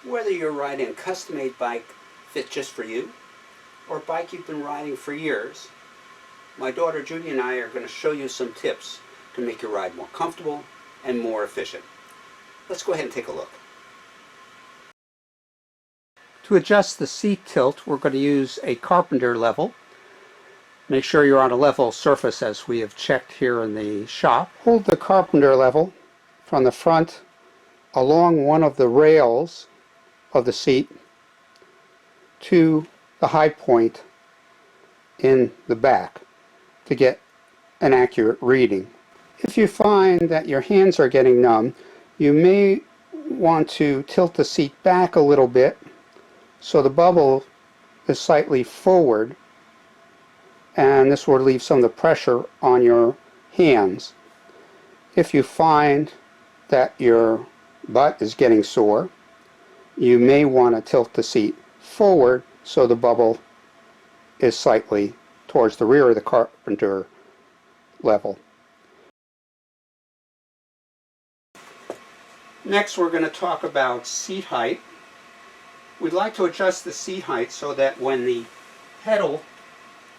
Whether you're riding a custom-made bike fit just for you, or a bike you've been riding for years, my daughter Judy and I are going to show you some tips to make your ride more comfortable and more efficient. Let's go ahead and take a look. To adjust the seat tilt, we're going to use a carpenter level. Make sure you're on a level surface as we have checked here in the shop. Hold the carpenter level from the front along one of the rails of the seat to the high point in the back to get an accurate reading. If you find that your hands are getting numb, you may want to tilt the seat back a little bit so the bubble is slightly forward, and this will relieve some of the pressure on your hands. If you find that your butt is getting sore, you may want to tilt the seat forward so the bubble is slightly towards the rear of the carpenter level. Next, we're going to talk about seat height. We'd like to adjust the seat height so that when the pedal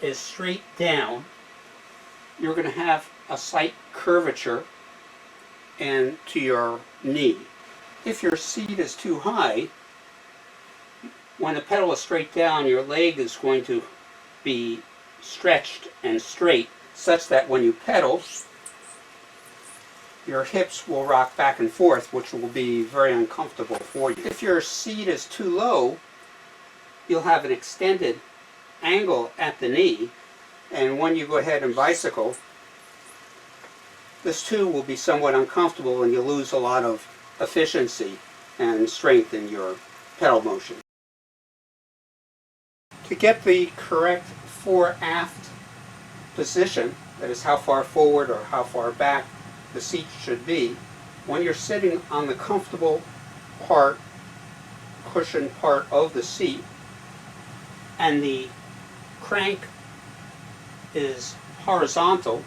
is straight down, you're going to have a slight curvature into your knee. If your seat is too high, when the pedal is straight down, your leg is going to be stretched and straight, such that when you pedal, your hips will rock back and forth, which will be very uncomfortable for you. If your seat is too low, you'll have an extended angle at the knee, and when you go ahead and bicycle, this too will be somewhat uncomfortable and you'll lose a lot of efficiency and strength in your pedal motion. To get the correct fore-aft position, that is how far forward or how far back the seat should be, when you're sitting on the comfortable part, cushion part of the seat, and the crank is horizontal,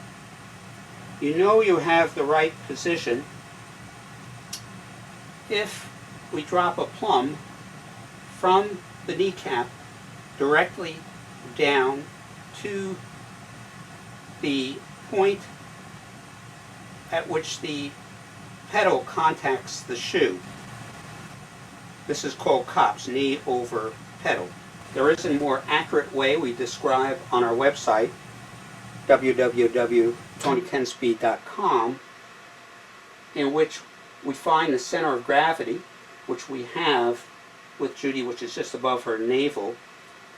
you know you have the right position if we drop a plumb from the kneecap directly down to the point at which the pedal contacts the shoe. This is called kops, knee over pedal. There is a more accurate way we describe on our website, www.tony10speed.com, in which we find the center of gravity, which we have with Judy, which is just above her navel.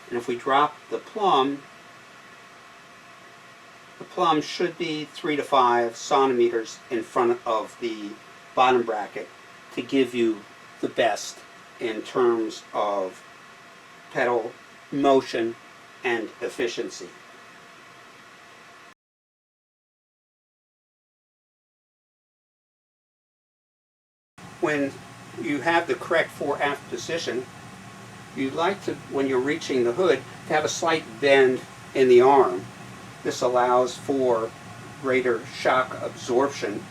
And if we drop the plumb should be 3 to 5 centimeters in front of the bottom bracket to give you the best in terms of pedal motion and efficiency. When you have the correct fore-aft position, you'd like to, when you're reaching the hood, to have a slight bend in the arm. This allows for greater shock absorption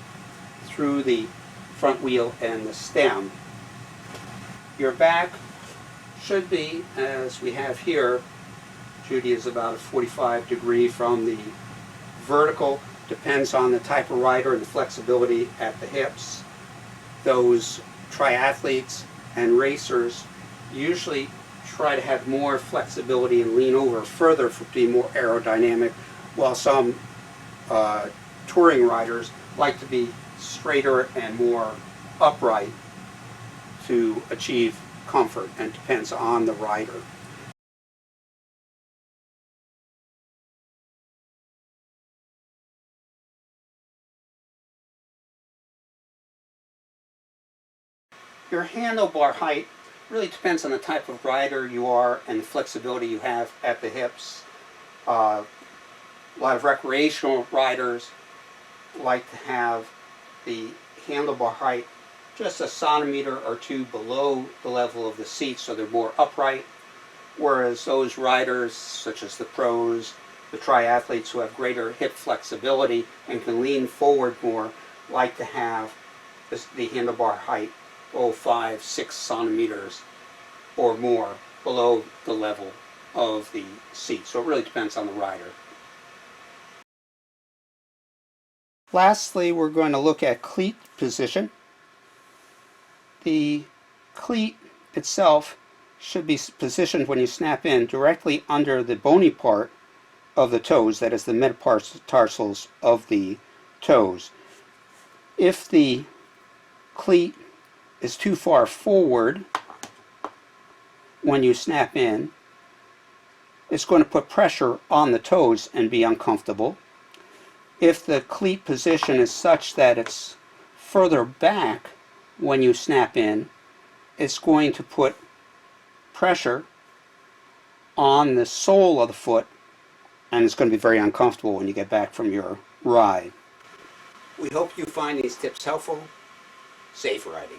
through the front wheel and the stem. Your back should be, as we have here, Judy is about a 45-degree from the vertical. Depends on the type of rider and the flexibility at the hips. Those triathletes and racers usually try to have more flexibility and lean over further to be more aerodynamic, while some touring riders like to be straighter and more upright to achieve comfort, and depends on the rider. Your handlebar height really depends on the type of rider you are and the flexibility you have at the hips. A lot of recreational riders like to have the handlebar height just a centimeter or two below the level of the seat, so they're more upright, whereas those riders, such as the pros, the triathletes who have greater hip flexibility and can lean forward more, like to have the handlebar height 5, 6 centimeters or more below the level of the seat. So it really depends on the rider. Lastly, we're going to look at cleat position. The cleat itself should be positioned when you snap in directly under the bony part of the toes, that is the metatarsals of the toes. If the cleat is too far forward when you snap in, it's going to put pressure on the toes and be uncomfortable. If the cleat position is such that it's further back when you snap in, it's going to put pressure on the sole of the foot, and it's going to be very uncomfortable when you get back from your ride. We hope you find these tips helpful. Safe riding.